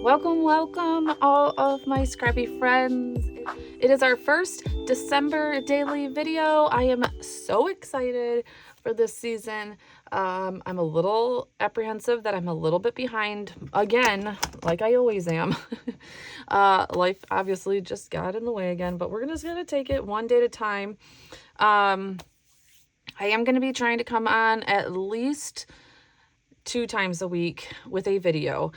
Welcome, all of my scrappy friends. It is our first December daily video. I am so excited for this season. I'm a little apprehensive that I'm a little bit behind again, like I always am. Life obviously just got in the way again, but we're just gonna take it one day at a time. I am going to be trying to come on at least 2 times a week with a video.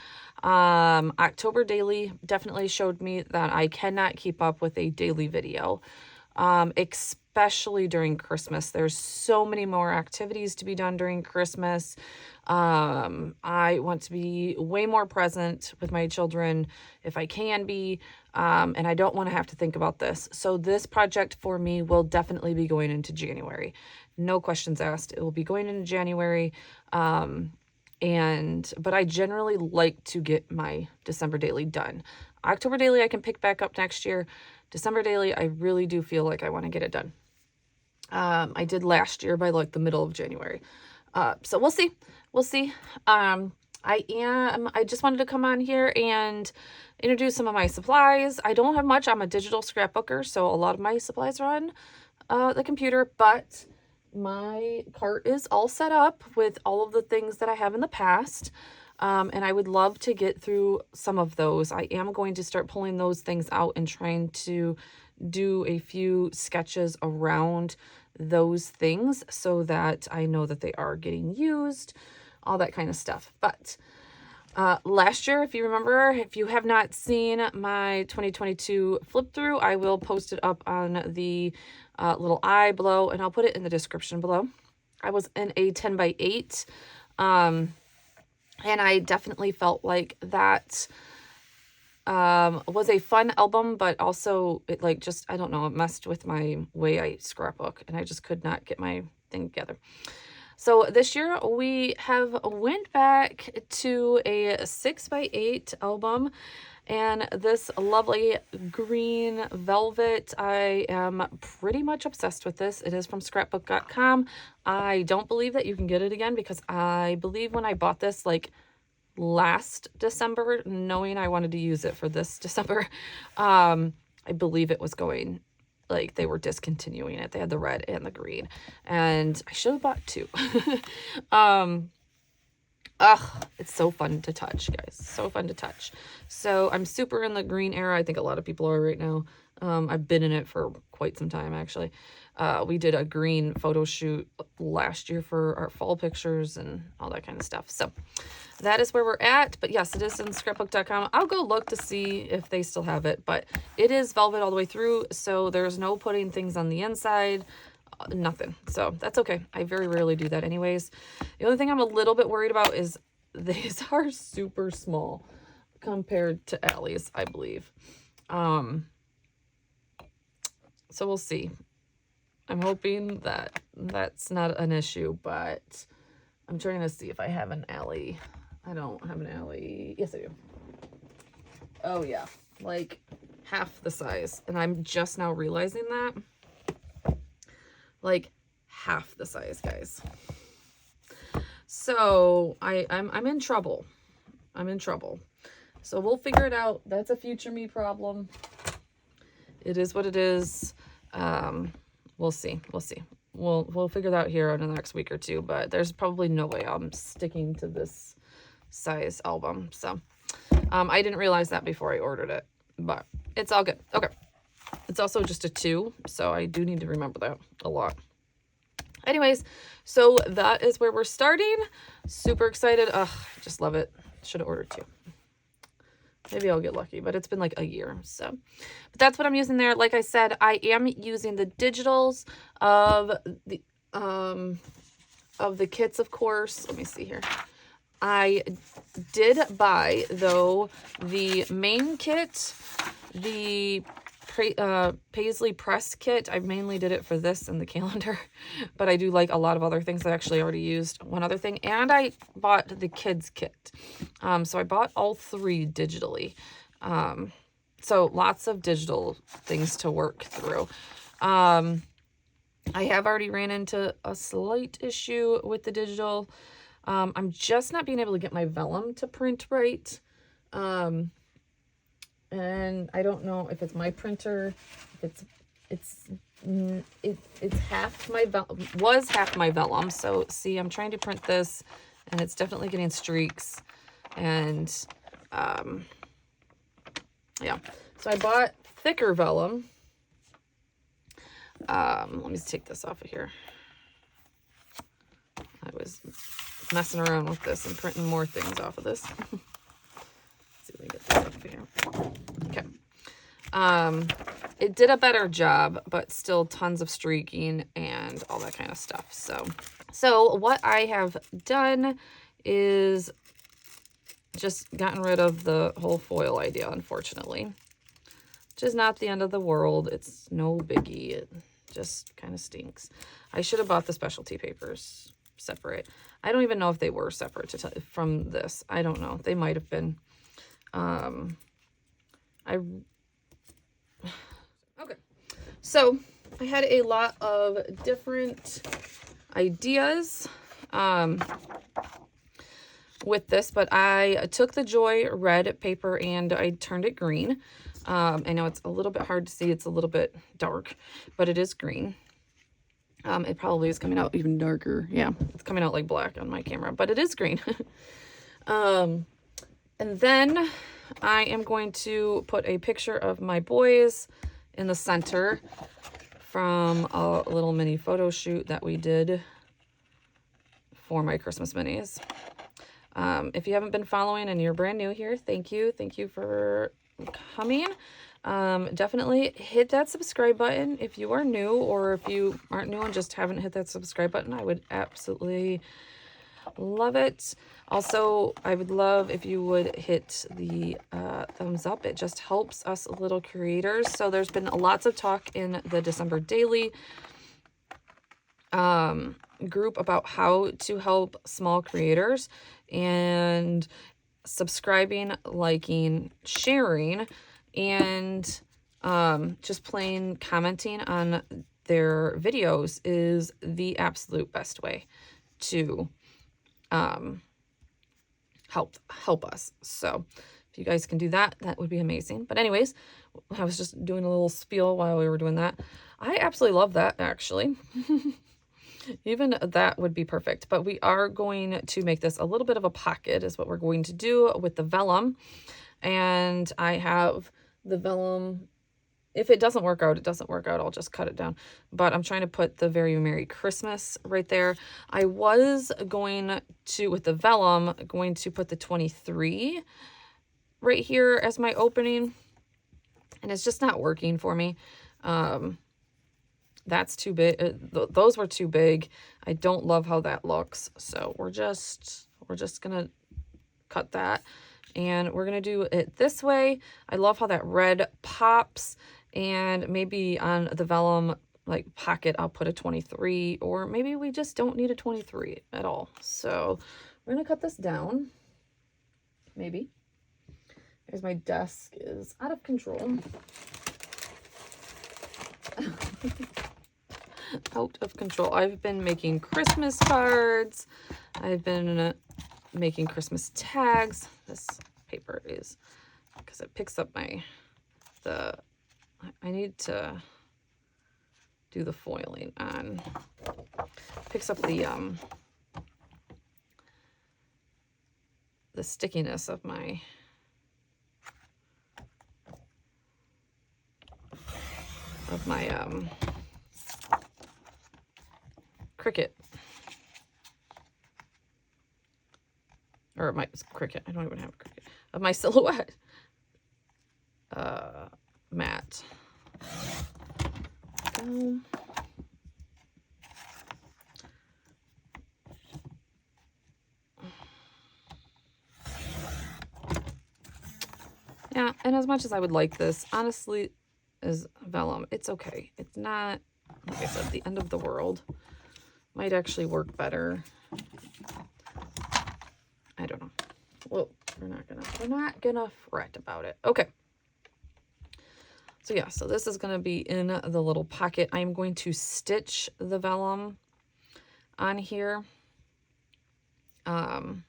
October daily definitely showed me that I cannot keep up with a daily video, especially during Christmas. There's so many more activities to be done during Christmas. I want to be way more present with my children if I can be, and I don't want to have to think about this. So this project for me will definitely be going into January. No questions asked. It will be going into January. But I generally like to get my December daily done. October daily, I can pick back up next year. December daily, I really do feel like I want to get it done. I did last year by like the middle of January. So we'll see. We'll see. I just wanted to come on here and introduce some of my supplies. I don't have much. I'm a digital scrapbooker, so a lot of my supplies are on the computer, but my cart is all set up with all of the things that I have in the past. And I would love to get through some of those. I am going to start pulling those things out and trying to do a few sketches around those things so that I know that they are getting used, all that kind of stuff. But last year, if you remember, if you have not seen my 2022 flip through, I will post it up on the little eye below, and I'll put it in the description below. I was in a 10 by 8, and I definitely felt like that was a fun album, but also it like just, I don't know, it messed with my way I scrapbook, and I just could not get my thing together. So this year we have went back to a 6 by 8 album, and this lovely green velvet. I am pretty much obsessed with this. It is from scrapbook.com. I don't believe that you can get it again because I believe when I bought this like last December, knowing I wanted to use it for this December, I believe it was going, like they were discontinuing it. They had the red and the green, and I should have bought 2. It's so fun to touch, guys. So fun to touch. So I'm super in the green era. I think a lot of people are right now. I've been in it for quite some time, actually. We did a green photo shoot last year for our fall pictures and all that kind of stuff. So that is where we're at. But yes, it is in scrapbook.com. I'll go look to see if they still have it, but it is velvet all the way through. So there's no putting things on the inside. Nothing. So that's okay. I very rarely do that anyways. The only thing I'm a little bit worried about is these are super small compared to Allie's, I believe. So we'll see. I'm hoping that that's not an issue, but I'm trying to see if I have an Allie. I don't have an Allie. Yes, I do. Oh yeah, like half the size. And I'm just now realizing that. Like half the size, guys. So I'm in trouble. I'm in trouble. So we'll figure it out. That's a future me problem. It is what it is. We'll see. We'll see. We'll figure that out here in the next week or 2, but there's probably no way I'm sticking to this size album. So I didn't realize that before I ordered it, but it's all good. Okay. It's also just a 2, so I do need to remember that a lot. Anyways, so that is where we're starting. Super excited. Ugh, I just love it. Should have ordered 2. Maybe I'll get lucky, but it's been like a year. So, but that's what I'm using there. Like I said, I am using the digitals of the kits, of course. Let me see here. I did buy, though, the main kit, the Paisley press kit. I mainly did it for this and the calendar, but I do like a lot of other things. I actually already used one other thing, and I bought the kids kit. So I bought all 3 digitally. So lots of digital things to work through. I have already ran into a slight issue with the digital. I'm just not being able to get my vellum to print right. And I don't know if it's my printer, if it's half my was half my vellum. So see, I'm trying to print this and it's definitely getting streaks. And yeah, so I bought thicker vellum. Let me just take this off of here. I was messing around with this and printing more things off of this. Let's see if we can get this up here. Okay. It did a better job, but still tons of streaking and all that kind of stuff. So what I have done is just gotten rid of the whole foil idea, unfortunately, which is not the end of the world. It's no biggie. It just kind of stinks. I should have bought the specialty papers separate. I don't even know if they were separate from this. I don't know. They might have been. Okay. So I had a lot of different ideas with this, but I took the Joy red paper and I turned it green. I know it's a little bit hard to see. It's a little bit dark, but it is green. It probably is coming out even darker. Yeah, it's coming out like black on my camera, but it is green. And then I am going to put a picture of my boys in the center from a little mini photo shoot that we did for my Christmas minis. If you haven't been following and you're brand new here, thank you. Thank you for coming. Definitely hit that subscribe button if you are new, or if you aren't new and just haven't hit that subscribe button, I would absolutely love it. Also, I would love if you would hit the thumbs up. It just helps us little creators. So there's been lots of talk in the December Daily group about how to help small creators, and subscribing, liking, sharing, and just plain commenting on their videos is the absolute best way to help us. So if you guys can do that, that would be amazing. But anyways, I was just doing a little spiel while we were doing that. I absolutely love that, actually. Even that would be perfect. But we are going to make this a little bit of a pocket is what we're going to do with the vellum. And I have the vellum. If it doesn't work out, it doesn't work out. I'll just cut it down. But I'm trying to put the Very Merry Christmas right there. I was going to, with the vellum, going to put the 23 right here as my opening. And it's just not working for me. That's too big. Those were too big. I don't love how that looks. So we're just gonna cut that, and we're gonna do it this way. I love how that red pops, and maybe on the vellum like pocket I'll put a 23, or maybe we just don't need a 23 at all. So we're gonna cut this down. Maybe. There's my desk is out of control. Out of control. I've been making Christmas cards. I've been making Christmas tags. This paper is, because it picks up I need to do the foiling on, picks up the stickiness of my Cricut, or my Cricut, I don't even have a Cricut, of my Silhouette mat. Go. Yeah, and as much as I would like this, honestly, is vellum. It's okay. It's not, like I said, the end of the world. Might actually work better. I don't know. Well, we're not gonna fret about it. Okay. So yeah, so this is gonna be in the little pocket. I'm going to stitch the vellum on here. Yep.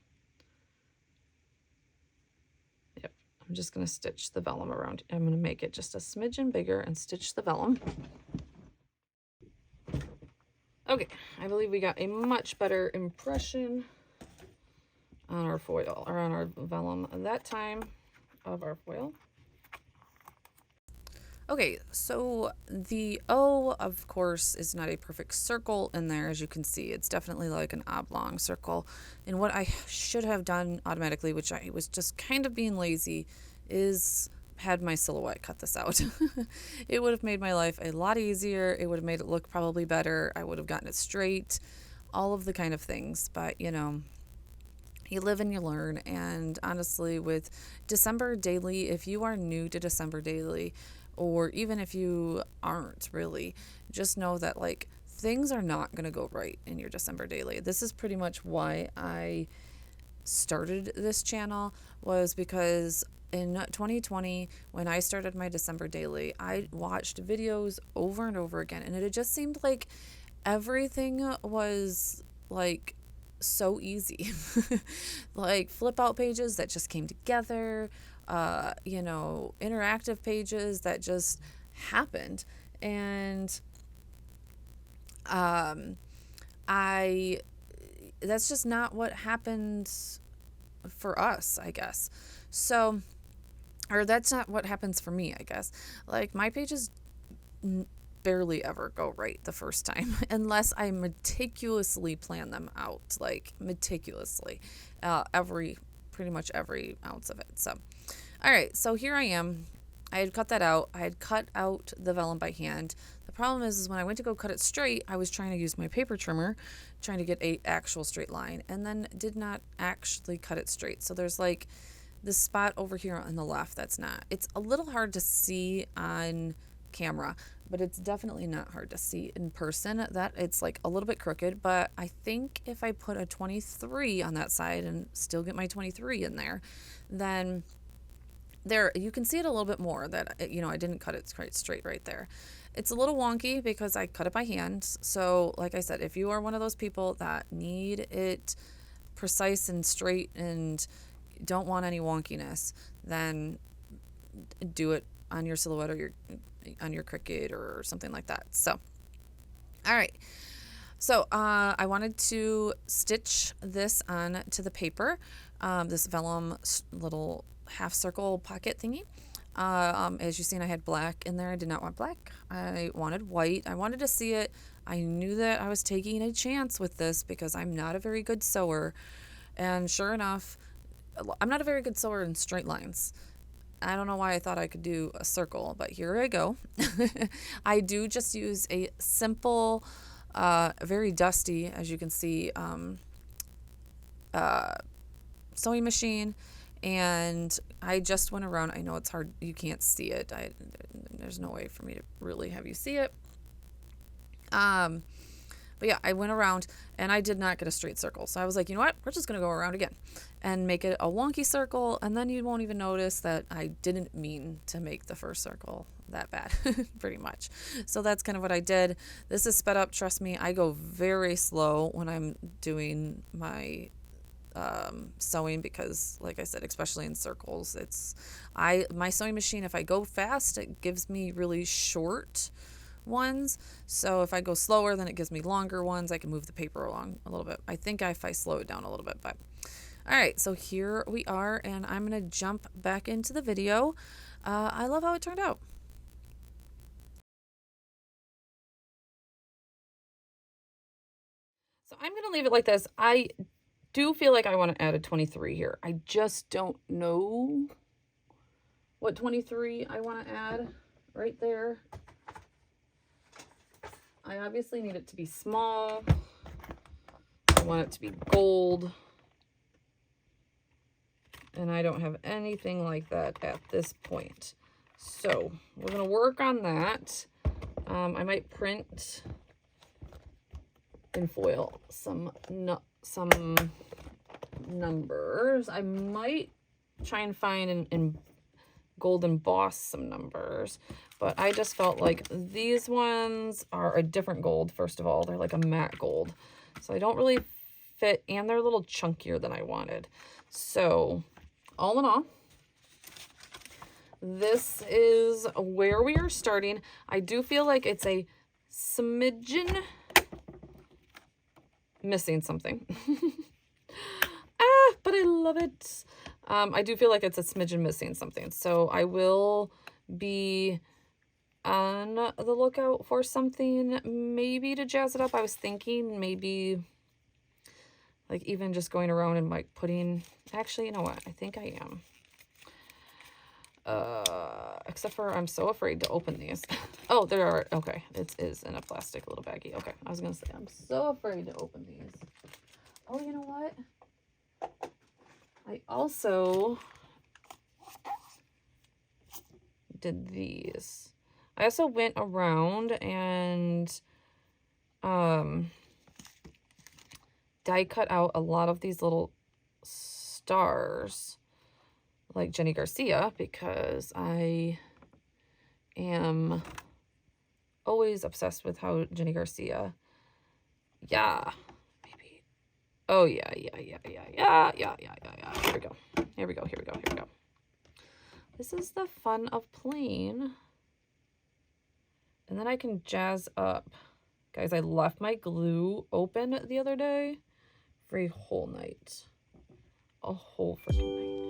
I'm just going to stitch the vellum around. I'm going to make it just a smidgen bigger and stitch the vellum. Okay, I believe we got a much better impression on our foil, or on our vellum that time of our foil. Okay, so the O, of course, is not a perfect circle in there. As you can see, it's definitely like an oblong circle. And what I should have done automatically, which I was just kind of being lazy, is had my silhouette cut this out. It would have made my life a lot easier. It would have made it look probably better. I would have gotten it straight, all of the kind of things. But, you know, you live and you learn. And honestly, with December Daily, if you are new to December Daily, or even if you aren't really, just know that like things are not going to go right in your December Daily. This is pretty much why I started this channel, was because in 2020, when I started my December Daily, I watched videos over and over again, and it just seemed like everything was like so easy. Like flip out pages that just came together, you know, interactive pages that just happened. And that's just not what happened for us, I guess. So, or that's not what happens for me, I guess. Like my pages barely ever go right the first time unless I meticulously plan them out, like meticulously, pretty much every ounce of it. So, all right, so here I am. I had cut that out. I had cut out the vellum by hand. The problem is when I went to go cut it straight, I was trying to use my paper trimmer, trying to get a actual straight line, and then did not actually cut it straight. So there's like this spot over here on the left that's not. It's a little hard to see on camera, but it's definitely not hard to see in person. That it's like a little bit crooked, but I think if I put a 23 on that side and still get my 23 in there, then there you can see it a little bit more, that, you know, I didn't cut it quite straight right there. It's a little wonky because I cut it by hand. So like I said, if you are one of those people that need it precise and straight and don't want any wonkiness, then do it on your silhouette or on your Cricut or something like that. So, all right. So I wanted to stitch this on to the paper, this vellum little half circle pocket thingy. As you've seen, I had black in there. I did not want black. I wanted white. I wanted to see it. I knew that I was taking a chance with this because I'm not a very good sewer. And sure enough, I'm not a very good sewer in straight lines. I don't know why I thought I could do a circle, but here I go. I do just use a simple, very dusty, as you can see, sewing machine. And I just went around. I know it's hard. You can't see it. There's no way for me to really have you see it. But yeah, I went around and I did not get a straight circle. So I was like, you know what? We're just going to go around again and make it a wonky circle. And then you won't even notice that I didn't mean to make the first circle that bad, pretty much. So that's kind of what I did. This is sped up. Trust me, I go very slow when I'm doing my sewing because, like I said, especially in circles, my sewing machine, if I go fast, it gives me really short ones. So if I go slower, then it gives me longer ones. I can move the paper along a little bit. I think if I slow it down a little bit, but all right, so here we are, and I'm going to jump back into the video. I love how it turned out. So I'm going to leave it like this. I do feel like I want to add a 23 here. I just don't know what 23 I want to add right there. I obviously need it to be small. I want it to be gold. And I don't have anything like that at this point. So we're going to work on that. I might print in foil some numbers. I might try and find in gold emboss some numbers, but I just felt like these ones are a different gold. First of all, they're like a matte gold, so I don't really fit, and they're a little chunkier than I wanted. So all in all, this is where we are starting. I do feel like it's a smidgen missing something. But I love it. I do feel like it's a smidgen missing something. So I will be on the lookout for something maybe to jazz it up. I was thinking maybe like even just going around and like putting, actually, you know what? I think I am. Except for I'm so afraid to open these. Oh, there are, okay. It is in a plastic little baggie. Okay, I was gonna say, I'm so afraid to open these. Oh, you know what? I also did these. I also went around and die cut out a lot of these little stars like Jenny Garcia, because I am always obsessed with how Jenny Garcia, yeah, baby. Oh yeah. Here we go. This is the fun of playing. And then I can jazz up. Guys, I left my glue open the other day for a whole night. A whole freaking night.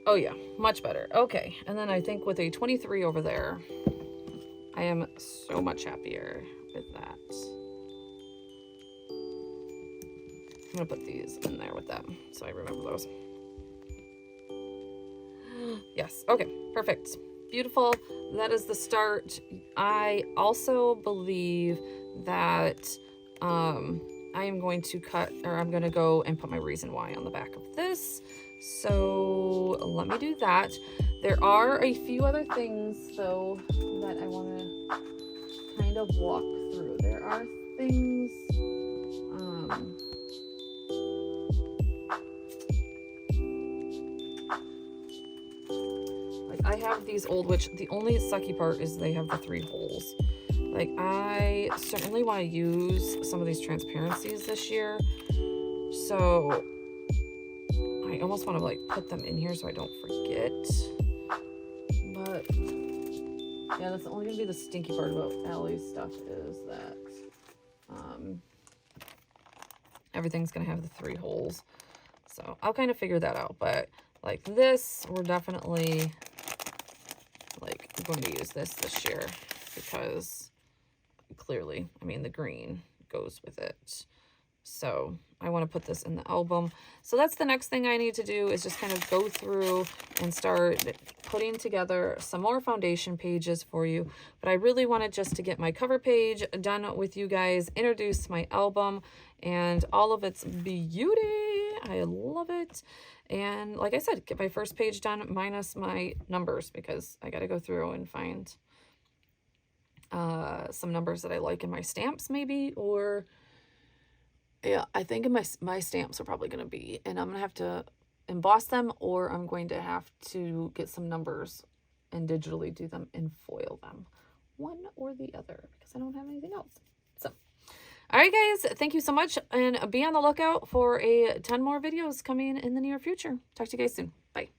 Oh yeah, much better. Okay, and then I think with a 23 over there, I am so much happier with that. I'm gonna put these in there with them so I remember those. Yes, okay, perfect. Beautiful. That is the start. I also believe that I am going to cut, or I'm going to go and put my reason why on the back of this. So let me do that. There are a few other things though that I want to kind of walk through. There are things like I have these old, which the only sucky part is they have the 3 holes. Like I certainly want to use some of these transparencies this year, so I almost want to like put them in here so I don't forget. But yeah, that's only gonna be the stinky part about Allie's stuff, is that everything's gonna have the 3 holes. So I'll kind of figure that out. But like this, we're definitely like going to use this year, because clearly, I mean, the green goes with it. So I want to put this in the album. So that's the next thing I need to do, is just kind of go through and start putting together some more foundation pages for you. But I really wanted just to get my cover page done with you guys, introduce my album and all of its beauty. I love it. And like I said, get my first page done minus my numbers, because I got to go through and find some numbers that I like in my stamps maybe, or yeah, I think in my stamps are probably going to be, and I'm going to have to emboss them, or I'm going to have to get some numbers and digitally do them and foil them. One or the other, because I don't have anything else. So, all right, guys, thank you so much, and be on the lookout for 10 more videos coming in the near future. Talk to you guys soon. Bye.